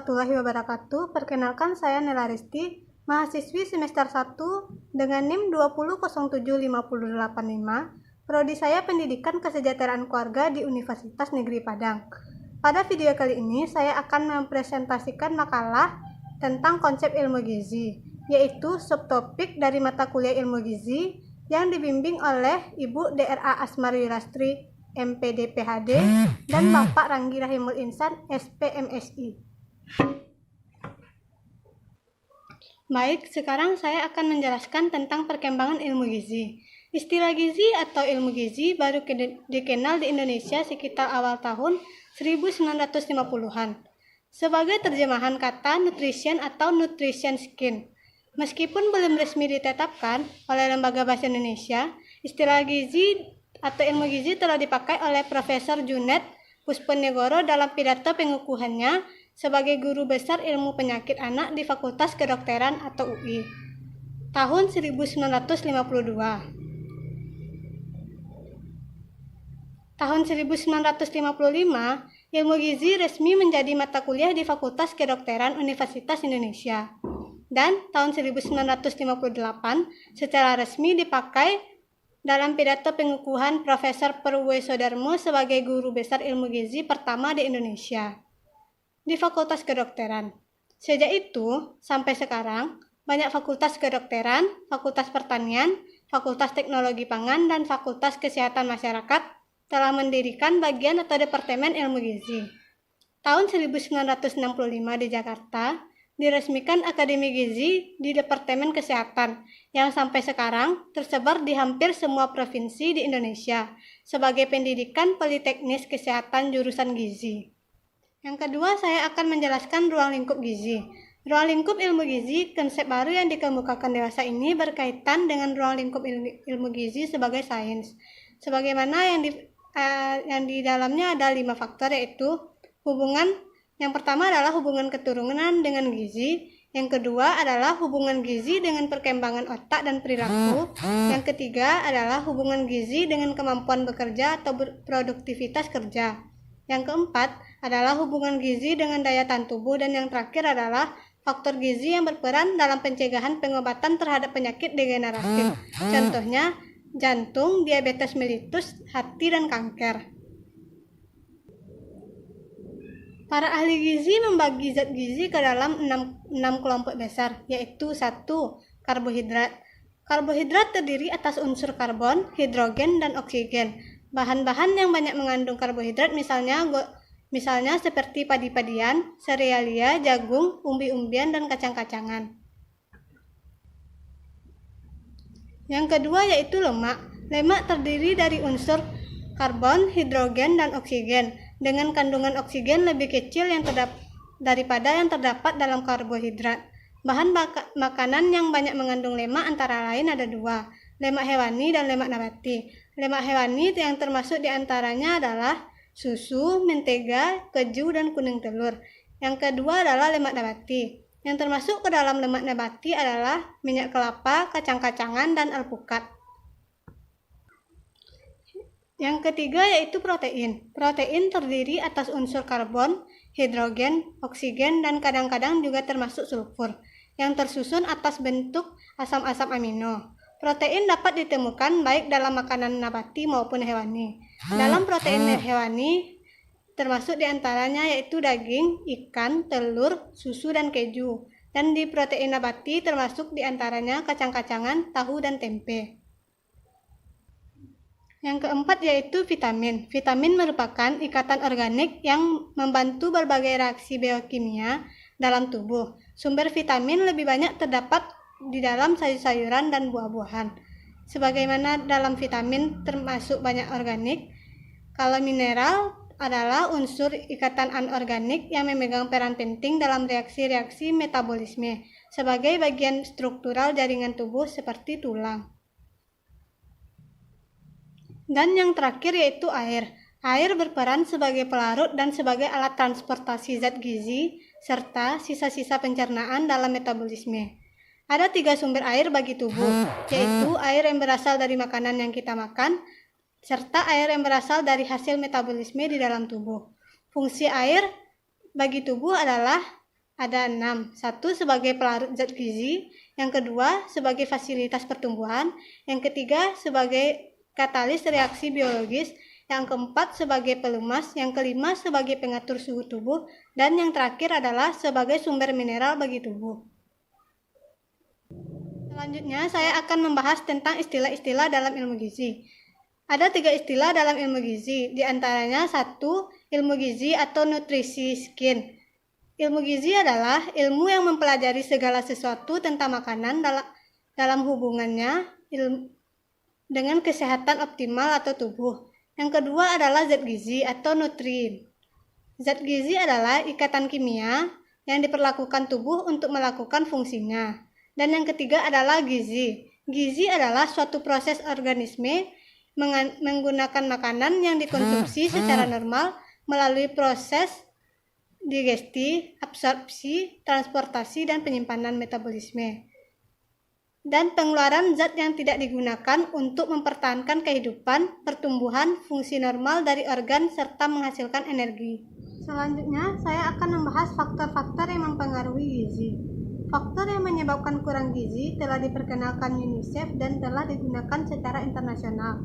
warahmatullahi wabarakatuh. Perkenalkan, saya Nela Risti, mahasiswi semester 1 dengan NIM 2007585. Prodi saya Pendidikan Kesejahteraan Keluarga di Universitas Negeri Padang. Pada video kali ini, saya akan mempresentasikan makalah tentang konsep ilmu gizi, yaitu subtopik dari mata kuliah ilmu gizi yang dibimbing oleh Ibu DRA Asmari Lastri, MPD PhD, dan Bapak Ranggi Rahimul Insan, SPMSI. Baik, sekarang saya akan menjelaskan tentang perkembangan ilmu gizi. Istilah gizi atau ilmu gizi baru dikenal di Indonesia sekitar awal tahun 1950-an sebagai terjemahan kata nutrition atau nutrition skin. Meskipun belum resmi ditetapkan oleh Lembaga Bahasa Indonesia, istilah gizi atau ilmu gizi telah dipakai oleh Profesor Junet Pusponegoro dalam pidato pengukuhannya sebagai Guru Besar Ilmu Penyakit Anak di Fakultas Kedokteran atau UI tahun 1952. Tahun 1955, ilmu gizi resmi menjadi mata kuliah di Fakultas Kedokteran Universitas Indonesia. Dan tahun 1958 secara resmi dipakai dalam pidato pengukuhan Profesor Purwosoedarmo sebagai Guru Besar Ilmu Gizi pertama di Indonesia di Fakultas Kedokteran. Sejak itu sampai sekarang, banyak fakultas kedokteran, fakultas pertanian, fakultas teknologi pangan, dan fakultas kesehatan masyarakat telah mendirikan bagian atau departemen ilmu gizi. Tahun 1965 di Jakarta, diresmikan Akademi Gizi di Departemen Kesehatan yang sampai sekarang tersebar di hampir semua provinsi di Indonesia sebagai pendidikan politeknis kesehatan jurusan gizi. Yang kedua, saya akan menjelaskan ruang lingkup gizi. Ruang lingkup ilmu gizi, konsep baru yang dikemukakan dewasa ini berkaitan dengan ruang lingkup ilmu gizi sebagai sains. Sebagaimana yang di dalamnya ada 5 faktor, yaitu hubungan. Yang pertama adalah hubungan keturunan dengan gizi, yang kedua adalah hubungan gizi dengan perkembangan otak dan perilaku, yang ketiga adalah hubungan gizi dengan kemampuan bekerja atau produktivitas kerja, yang keempat adalah hubungan gizi dengan daya tahan tubuh, dan yang terakhir adalah faktor gizi yang berperan dalam pencegahan pengobatan terhadap penyakit degeneratif, contohnya jantung, diabetes mellitus, hati, dan kanker. Para ahli gizi membagi zat gizi ke dalam 6 kelompok besar, yaitu 1. Karbohidrat. Karbohidrat terdiri atas unsur karbon, hidrogen, dan oksigen. Bahan-bahan yang banyak mengandung karbohidrat misalnya seperti padi-padian, serealia, jagung, umbi-umbian, dan kacang-kacangan. Yang kedua yaitu lemak. Lemak terdiri dari unsur karbon, hidrogen, dan oksigen, dengan kandungan oksigen lebih kecil daripada yang terdapat dalam karbohidrat. Bahan makanan yang banyak mengandung lemak antara lain ada 2, lemak hewani dan lemak nabati. Lemak hewani yang termasuk diantaranya adalah susu, mentega, keju, dan kuning telur. Yang kedua adalah lemak nabati. Yang termasuk ke dalam lemak nabati adalah minyak kelapa, kacang-kacangan, dan alpukat. Yang ketiga yaitu protein. Protein terdiri atas unsur karbon, hidrogen, oksigen, dan kadang-kadang juga termasuk sulfur, yang tersusun atas bentuk asam-asam amino. Protein dapat ditemukan baik dalam makanan nabati maupun hewani. Dalam protein hewani termasuk diantaranya yaitu daging, ikan, telur, susu, dan keju. Dan di protein nabati termasuk diantaranya kacang-kacangan, tahu, dan tempe. Yang keempat yaitu vitamin. Vitamin merupakan ikatan organik yang membantu berbagai reaksi biokimia dalam tubuh. Sumber vitamin lebih banyak terdapat di dalam sayur-sayuran dan buah-buahan. Sebagaimana dalam vitamin termasuk banyak organik, kalau mineral adalah unsur ikatan anorganik yang memegang peran penting dalam reaksi-reaksi metabolisme sebagai bagian struktural jaringan tubuh seperti tulang. Dan yang terakhir yaitu air. Air berperan sebagai pelarut dan sebagai alat transportasi zat gizi serta sisa-sisa pencernaan dalam metabolisme. Ada 3 sumber air bagi tubuh, yaitu air yang berasal dari makanan yang kita makan, serta air yang berasal dari hasil metabolisme di dalam tubuh. Fungsi air bagi tubuh adalah ada 6. Satu, sebagai pelarut zat gizi. Yang kedua, sebagai fasilitas pertumbuhan. Yang ketiga, sebagai katalis reaksi biologis. Yang keempat, sebagai pelumas. Yang kelima, sebagai pengatur suhu tubuh. Dan yang terakhir adalah sebagai sumber mineral bagi tubuh. Selanjutnya, saya akan membahas tentang istilah-istilah dalam ilmu gizi. Ada 3 istilah dalam ilmu gizi, di antaranya 1. Ilmu gizi atau nutrisi skin. Ilmu gizi adalah ilmu yang mempelajari segala sesuatu tentang makanan dalam hubungannya dengan kesehatan optimal atau tubuh. Yang kedua adalah zat gizi atau nutrien. Zat gizi adalah ikatan kimia yang diperlakukan tubuh untuk melakukan fungsinya. Dan yang ketiga adalah gizi. Gizi adalah suatu proses organisme menggunakan makanan yang dikonsumsi secara normal melalui proses digesti, absorpsi, transportasi, dan penyimpanan metabolisme. Dan pengeluaran zat yang tidak digunakan untuk mempertahankan kehidupan, pertumbuhan, fungsi normal dari organ, serta menghasilkan energi. Selanjutnya, saya akan membahas faktor-faktor yang mempengaruhi gizi. Faktor yang menyebabkan kurang gizi telah diperkenalkan UNICEF dan telah digunakan secara internasional,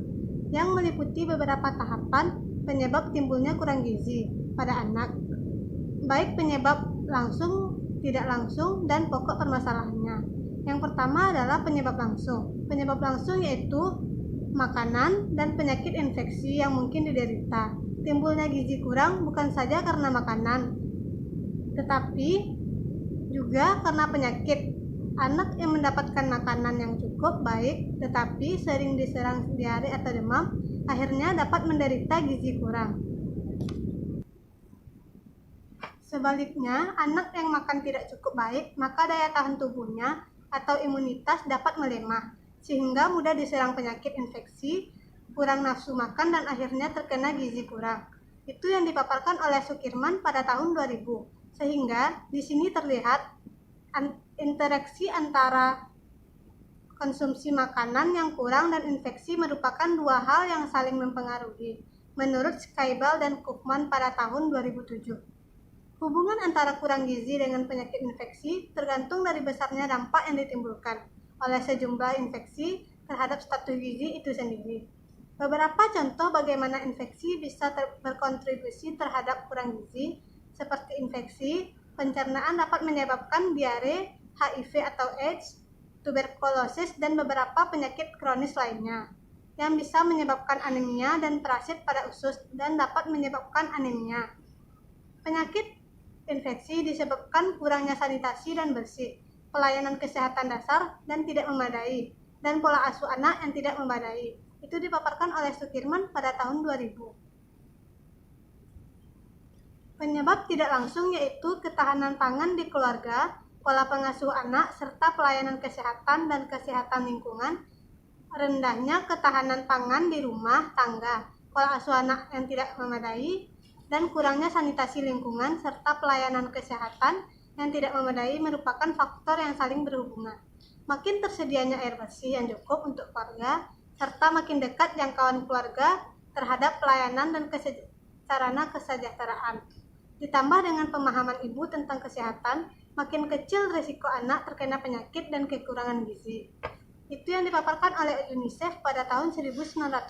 yang meliputi beberapa tahapan penyebab timbulnya kurang gizi pada anak, baik penyebab langsung, tidak langsung, dan pokok permasalahannya. Yang pertama adalah penyebab langsung. Penyebab langsung yaitu makanan dan penyakit infeksi yang mungkin diderita. Timbulnya gizi kurang bukan saja karena makanan, tetapi juga karena penyakit. Anak yang mendapatkan makanan yang cukup baik tetapi sering diserang diare atau demam, akhirnya dapat menderita gizi kurang. Sebaliknya, anak yang makan tidak cukup baik, maka daya tahan tubuhnya atau imunitas dapat melemah, sehingga mudah diserang penyakit infeksi, kurang nafsu makan, dan akhirnya terkena gizi kurang. Itu yang dipaparkan oleh Sukirman pada tahun 2000. Sehingga di sini terlihat interaksi antara konsumsi makanan yang kurang dan infeksi merupakan dua hal yang saling mempengaruhi, menurut Schaibel dan Kaufman pada tahun 2007. Hubungan antara kurang gizi dengan penyakit infeksi tergantung dari besarnya dampak yang ditimbulkan oleh sejumlah infeksi terhadap status gizi itu sendiri. Beberapa contoh bagaimana infeksi bisa berkontribusi terhadap kurang gizi, seperti infeksi pencernaan dapat menyebabkan diare, HIV atau AIDS, tuberkulosis, dan beberapa penyakit kronis lainnya, yang bisa menyebabkan anemia dan parasit pada usus dan dapat menyebabkan anemia. Penyakit infeksi disebabkan kurangnya sanitasi dan bersih, pelayanan kesehatan dasar dan tidak memadai, dan pola asuh anak yang tidak memadai. Itu dipaparkan oleh Sukirman pada tahun 2000. Penyebab tidak langsung yaitu ketahanan pangan di keluarga, pola pengasuh anak, serta pelayanan kesehatan dan kesehatan lingkungan, rendahnya ketahanan pangan di rumah tangga, pola asuh anak yang tidak memadai, dan kurangnya sanitasi lingkungan serta pelayanan kesehatan yang tidak memadai merupakan faktor yang saling berhubungan. Makin tersedianya air bersih yang cukup untuk keluarga, serta makin dekat jangkauan keluarga terhadap pelayanan dan sarana kesejahteraan. Ditambah dengan pemahaman ibu tentang kesehatan, makin kecil risiko anak terkena penyakit dan kekurangan gizi. Itu yang dipaparkan oleh UNICEF pada tahun 1998.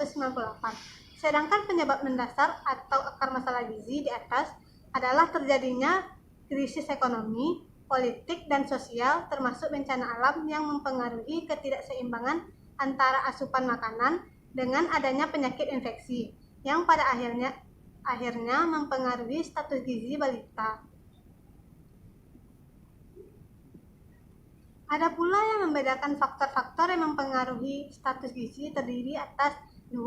Sedangkan penyebab mendasar atau akar masalah gizi di atas adalah terjadinya krisis ekonomi, politik, dan sosial, termasuk bencana alam yang mempengaruhi ketidakseimbangan antara asupan makanan dengan adanya penyakit infeksi, yang pada akhirnya mempengaruhi status gizi balita. Ada pula yang membedakan faktor-faktor yang mempengaruhi status gizi terdiri atas 2.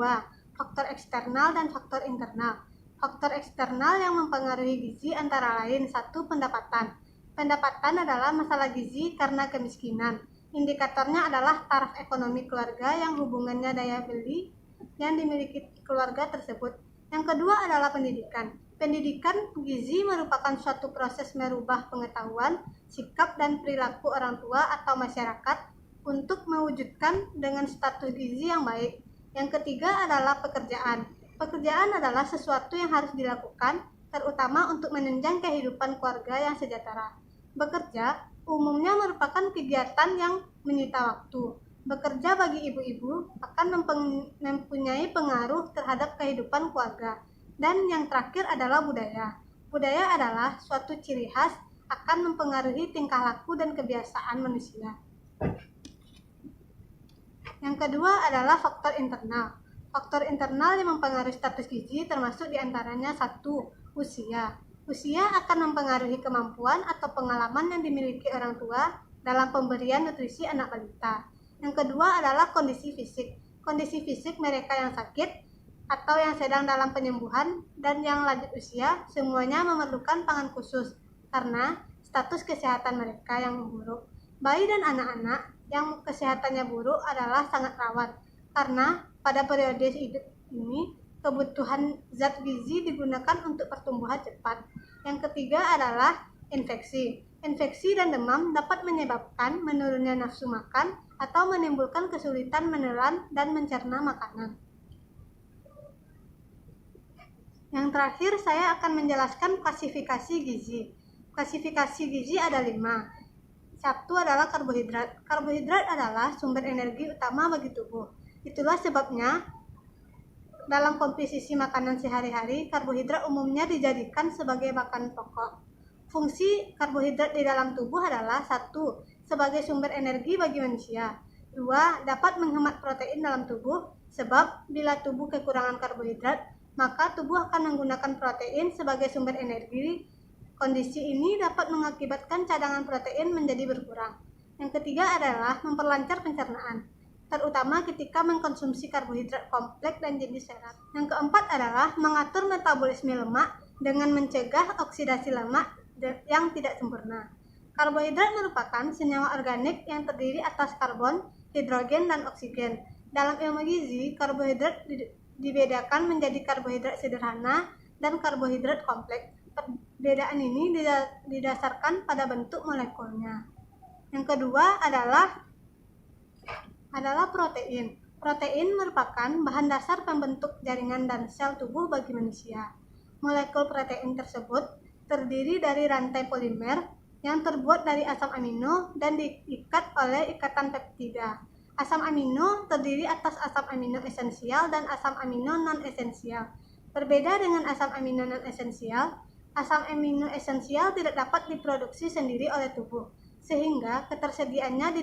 Faktor eksternal dan faktor internal. Faktor eksternal yang mempengaruhi gizi antara lain 1. Pendapatan. Pendapatan adalah masalah gizi karena kemiskinan. Indikatornya adalah taraf ekonomi keluarga yang hubungannya daya beli yang dimiliki keluarga tersebut. Yang kedua adalah pendidikan. Pendidikan gizi merupakan suatu proses merubah pengetahuan, sikap, dan perilaku orang tua atau masyarakat untuk mewujudkan dengan status gizi yang baik. Yang ketiga adalah pekerjaan. Pekerjaan adalah sesuatu yang harus dilakukan, terutama untuk menunjang kehidupan keluarga yang sejahtera. Bekerja umumnya merupakan kegiatan yang menyita waktu. Bekerja bagi ibu-ibu akan mempunyai pengaruh terhadap kehidupan keluarga. Dan yang terakhir adalah budaya. Budaya adalah suatu ciri khas akan mempengaruhi tingkah laku dan kebiasaan manusia. Yang kedua adalah faktor internal. Faktor internal yang mempengaruhi status gizi termasuk diantaranya 1. Usia. Usia akan mempengaruhi kemampuan atau pengalaman yang dimiliki orang tua dalam pemberian nutrisi anak balita. Yang kedua adalah kondisi fisik. Kondisi fisik mereka yang sakit atau yang sedang dalam penyembuhan dan yang lanjut usia semuanya memerlukan pangan khusus karena status kesehatan mereka yang buruk. Bayi dan anak-anak yang kesehatannya buruk adalah sangat rawan karena pada periode hidup ini kebutuhan zat gizi digunakan untuk pertumbuhan cepat. Yang ketiga adalah infeksi. Infeksi dan demam dapat menyebabkan menurunnya nafsu makan atau menimbulkan kesulitan menelan dan mencerna makanan. Yang terakhir saya akan menjelaskan klasifikasi gizi. Klasifikasi gizi ada 5. 1 adalah karbohidrat. Karbohidrat adalah sumber energi utama bagi tubuh. Itulah sebabnya dalam komposisi makanan sehari-hari, karbohidrat umumnya dijadikan sebagai bahan pokok. Fungsi karbohidrat di dalam tubuh adalah 1. Sebagai sumber energi bagi manusia. 2. Dapat menghemat protein dalam tubuh, sebab bila tubuh kekurangan karbohidrat, maka tubuh akan menggunakan protein sebagai sumber energi. Kondisi ini dapat mengakibatkan cadangan protein menjadi berkurang. Yang ketiga adalah memperlancar pencernaan, terutama ketika mengkonsumsi karbohidrat kompleks dan jenis serat. Yang keempat adalah mengatur metabolisme lemak dengan mencegah oksidasi lemak yang tidak sempurna. Karbohidrat merupakan senyawa organik yang terdiri atas karbon, hidrogen, dan oksigen. Dalam ilmu gizi, karbohidrat dibedakan menjadi karbohidrat sederhana dan karbohidrat kompleks. Perbedaan ini didasarkan pada bentuk molekulnya. Yang kedua adalah protein. Protein merupakan bahan dasar pembentuk jaringan dan sel tubuh bagi manusia. Molekul protein tersebut terdiri dari rantai polimer yang terbuat dari asam amino dan diikat oleh ikatan peptida. Asam amino terdiri atas asam amino esensial dan asam amino non-esensial. Berbeda dengan asam amino non-esensial, asam amino esensial tidak dapat diproduksi sendiri oleh tubuh, sehingga ketersediaannya di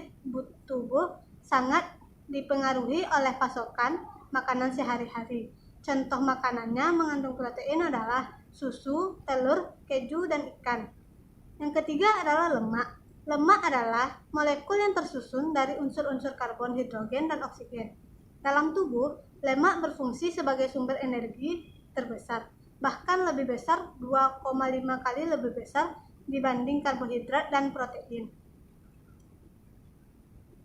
tubuh sangat dipengaruhi oleh pasokan makanan sehari-hari. Contoh makanannya mengandung protein adalah susu, telur, keju, dan ikan. Yang ketiga adalah lemak. Lemak adalah molekul yang tersusun dari unsur-unsur karbon, hidrogen, dan oksigen. Dalam tubuh, lemak berfungsi sebagai sumber energi terbesar, bahkan lebih besar 2,5 kali lebih besar dibanding karbohidrat dan protein.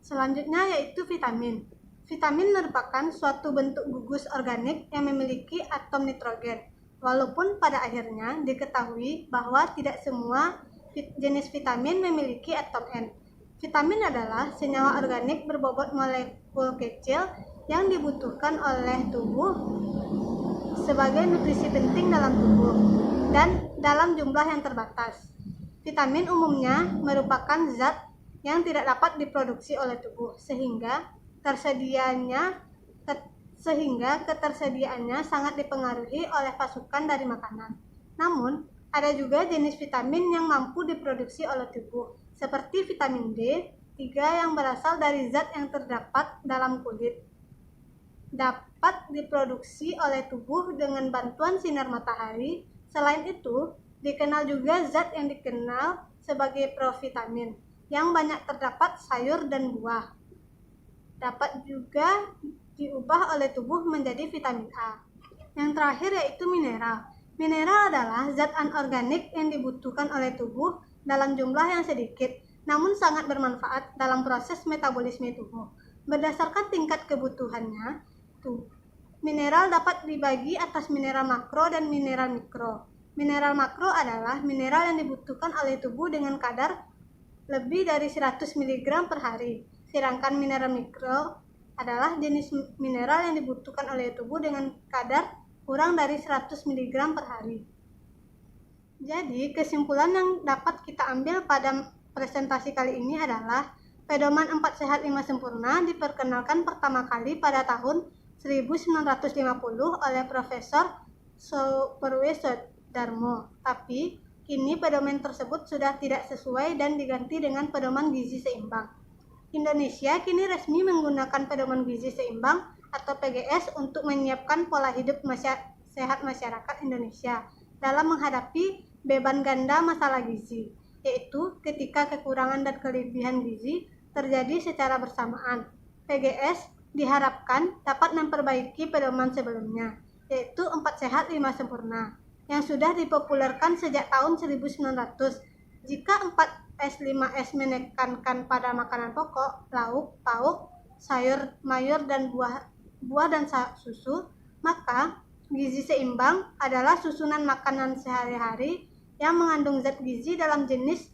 Selanjutnya yaitu vitamin. Vitamin merupakan suatu bentuk gugus organik yang memiliki atom nitrogen, walaupun pada akhirnya diketahui bahwa tidak semua jenis vitamin memiliki atom N. Vitamin adalah senyawa organik berbobot molekul kecil yang dibutuhkan oleh tubuh sebagai nutrisi penting dalam tubuh dan dalam jumlah yang terbatas. Vitamin umumnya merupakan zat yang tidak dapat diproduksi oleh tubuh sehingga ketersediaannya sangat dipengaruhi oleh pasokan dari makanan. Namun, ada juga jenis vitamin yang mampu diproduksi oleh tubuh, seperti vitamin D3 yang berasal dari zat yang terdapat dalam kulit. Dapat diproduksi oleh tubuh dengan bantuan sinar matahari. Selain itu, dikenal juga zat yang dikenal sebagai provitamin, yang banyak terdapat sayur dan buah. Dapat juga diubah oleh tubuh menjadi vitamin A. Yang terakhir yaitu mineral. Mineral adalah zat anorganik yang dibutuhkan oleh tubuh dalam jumlah yang sedikit, namun sangat bermanfaat dalam proses metabolisme tubuh. Berdasarkan tingkat kebutuhannya, mineral dapat dibagi atas mineral makro dan mineral mikro. Mineral makro adalah mineral yang dibutuhkan oleh tubuh dengan kadar lebih dari 100 mg per hari. Sedangkan mineral mikro adalah jenis mineral yang dibutuhkan oleh tubuh dengan kadar kurang dari 100 mg per hari. Jadi, kesimpulan yang dapat kita ambil pada presentasi kali ini adalah pedoman 4 sehat 5 sempurna diperkenalkan pertama kali pada tahun 1950 oleh Profesor Soeparwe Soedarmo. Tapi, kini pedoman tersebut sudah tidak sesuai dan diganti dengan pedoman gizi seimbang. Indonesia kini resmi menggunakan pedoman gizi seimbang atau PGS untuk menyiapkan pola hidup sehat masyarakat Indonesia dalam menghadapi beban ganda masalah gizi, yaitu ketika kekurangan dan kelebihan gizi terjadi secara bersamaan. PGS diharapkan dapat memperbaiki pedoman sebelumnya, yaitu 4 sehat 5 sempurna, yang sudah dipopulerkan sejak tahun 1900. Jika 4S 5S menekankan pada makanan pokok, lauk, pauk, sayur, mayur, dan buah dan susu, maka gizi seimbang adalah susunan makanan sehari-hari yang mengandung zat gizi dalam jenis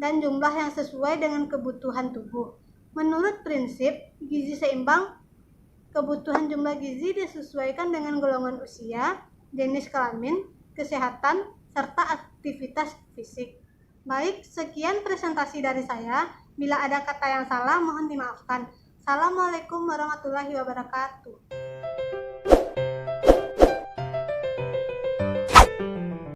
dan jumlah yang sesuai dengan kebutuhan tubuh. Menurut prinsip gizi seimbang, kebutuhan jumlah gizi disesuaikan dengan golongan usia, jenis kelamin, kesehatan, serta aktivitas fisik. Baik, sekian presentasi dari saya. Bila ada kata yang salah, mohon dimaafkan. Assalamualaikum warahmatullahi wabarakatuh.